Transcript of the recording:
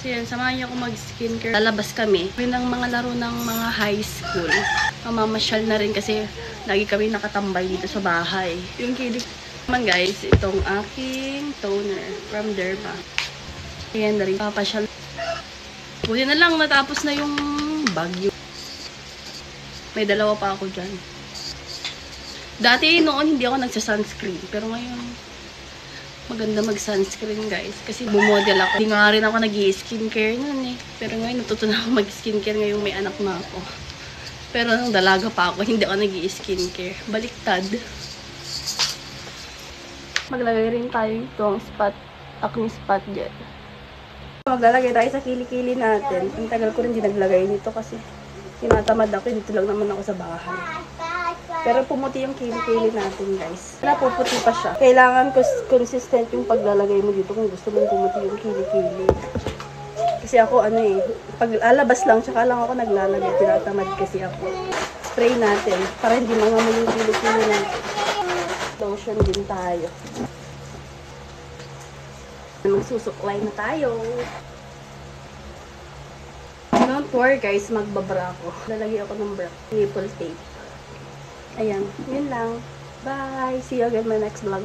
So yan, samahan niyo ako mag-skincare. Lalabas kami. Yun ang mga laro ng mga high school. Mamamasyal na rin kasi lagi kami nakatambay dito sa bahay. Yung kilig naman guys, itong aking toner from Derma. Ayan na rin, papasyal. Buti na lang natapos na yung bagyo. May dalawa pa ako dyan. Dati noon hindi ako nagsa-sunscreen. Pero ngayon, maganda mag-sunscreen guys. Kasi bumodel ako. Hindi nga rin ako nag-i-skincare nun eh. Pero ngayon natuto na ako mag-skincare ngayong may anak na ako. Pero nung dalaga pa ako, hindi ako nag-i-skincare. Baliktad. Maglagay rin tayo itong acne spot gel. Maglalagay tayo sa kilikili natin. Ang tagal ko rin din naglagay nito kasi tinatamad ako. Dito lang naman ako sa bahay. Pero pumuti yung kilikili natin guys. Napuputi pa siya. Kailangan consistent yung paglalagay mo dito kung gusto mong pumuti yung kilikili. Kasi ako pag alabas lang, tsaka lang ako naglalagay. Tinatamad kasi ako. Spray natin para hindi mangamoy yung kilikili natin. Lotion din tayo. Magsusuklay na tayo. Don't worry guys, magbabra ako. Lalagay ako ng bra. Nipple tape. Ayan, yun lang. Bye! See you again in my next vlog.